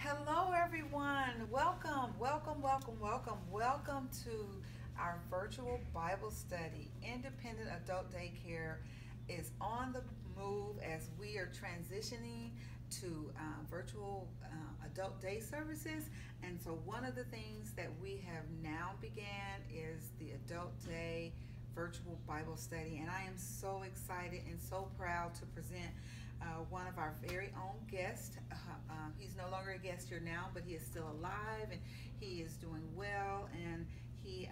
Hello, everyone. Welcome to our virtual Bible study. Independent Adult Daycare is on the move as we are transitioning to virtual adult day services. And so, one of the things that we have now began is the Adult Day virtual Bible study. And I am so excited and so proud to present one of our very own guests. He's no longer a guest here now, but he is still alive and he is doing well. And he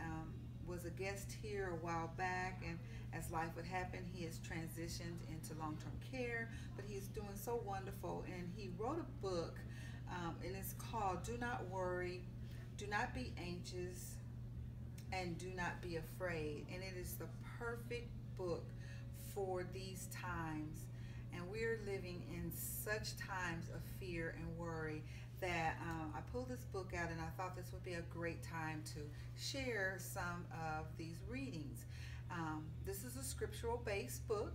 was a guest here a while back, and as life would happen, he has transitioned into long-term care. But he's doing so wonderful, and he wrote a book, and it's called "Do Not Worry, Do Not Be Anxious, and Do Not Be Afraid." And it is the perfect book for these times. And we're living in such times of fear and worry that I pulled this book out, and I thought this would be a great time to share some of these readings. This is a scriptural based book,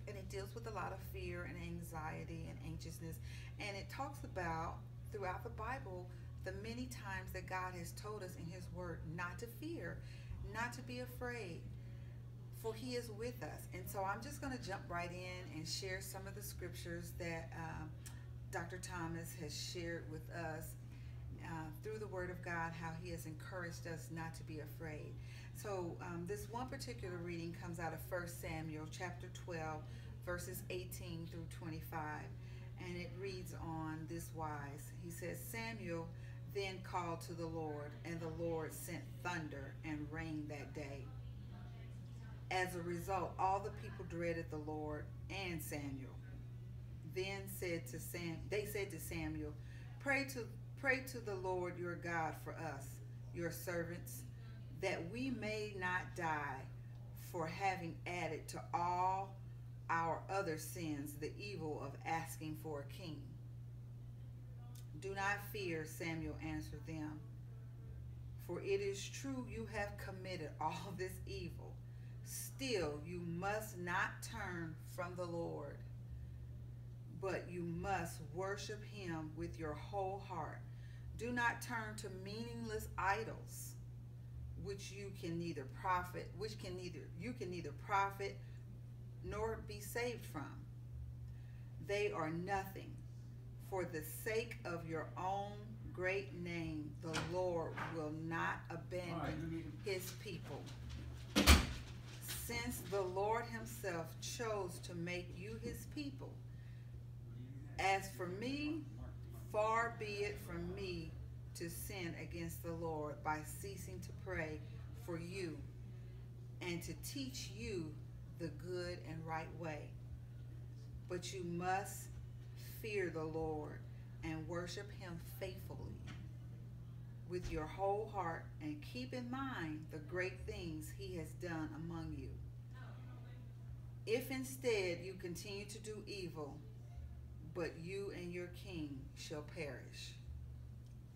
and it deals with a lot of fear and anxiety and anxiousness. And it talks about, throughout the Bible, the many times that God has told us in His Word not to fear, not to be afraid, for He is with us. And so I'm just going to jump right in and share some of the scriptures that Dr. Thomas has shared with us through the Word of God, how he has encouraged us not to be afraid. So this one particular reading comes out of 1 Samuel chapter 12, verses 18 through 25. And it reads on this wise. He says, Samuel then called to the Lord, and the Lord sent thunder and rain that day. As a result, all the people dreaded the Lord and Samuel. Then they said to Samuel, pray to the Lord your God for us, your servants, that we may not die for having added to all our other sins the evil of asking for a king. Do not fear, Samuel answered them, for it is true you have committed all this evil. Still, you must not turn from the Lord, but you must worship Him with your whole heart. Do not turn to meaningless idols, which you can neither profit nor be saved from. They are nothing. For the sake of your own great name, the Lord will not abandon His people. Since the Lord Himself chose to make you His people. As for me, far be it from me to sin against the Lord by ceasing to pray for you and to teach you the good and right way. But you must fear the Lord and worship Him faithfully with your whole heart, and keep in mind the great things He has done among you. If instead you continue to do evil, but you and your king shall perish.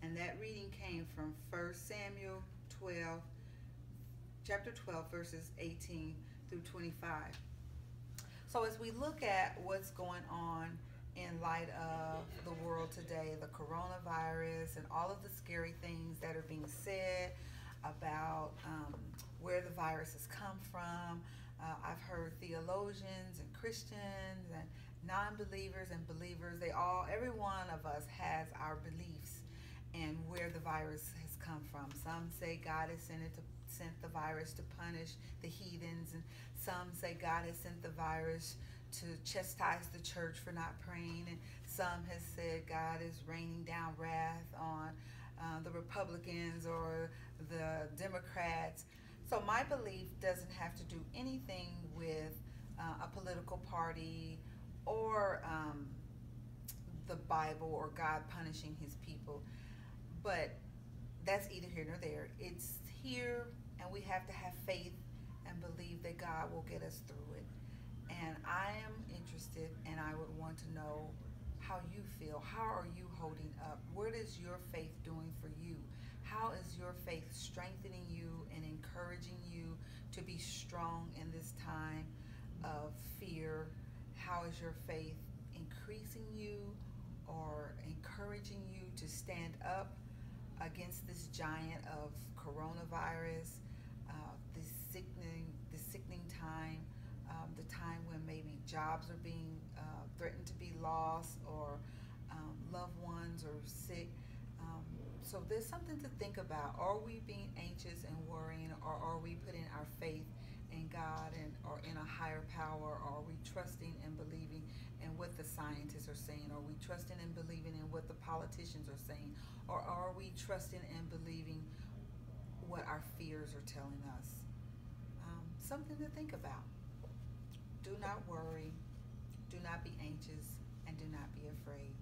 And that reading came from 1 Samuel 12, chapter 12, verses 18 through 25. So as we look at what's going on in light of the world today, the coronavirus and all of the scary things that are being said about where the virus has come from. I've heard theologians and Christians and non-believers and believers, every one of us has our beliefs and where the virus has come from. Some say God has sent the virus to punish the heathens, and some say God has sent the virus to chastise the church for not praying, and some has said God is raining down wrath on the Republicans or the Democrats. So my belief doesn't have to do anything with a political party or the Bible or God punishing His people. But that's either here nor there. It's here, and we have to have faith and believe that God will get us through it. And I am interested, and I would want to know how you feel. How are you holding up? What is your faith doing for you? How is your faith strengthening you and encouraging you to be strong in this time of fear? How is your faith increasing you, or encouraging you to stand up against this giant of coronavirus, this sickening time, the time when maybe jobs are being threatened to be lost, or loved ones are sick. Um, so there's something to think about. Are we being anxious and worrying, or are we putting our faith in God and or in a higher power? Or are we trusting and believing in what the scientists are saying? Are we trusting and believing in what the politicians are saying? Or are we trusting and believing what our fears are telling us? Something to think about. Do not worry, do not be anxious, and do not be afraid.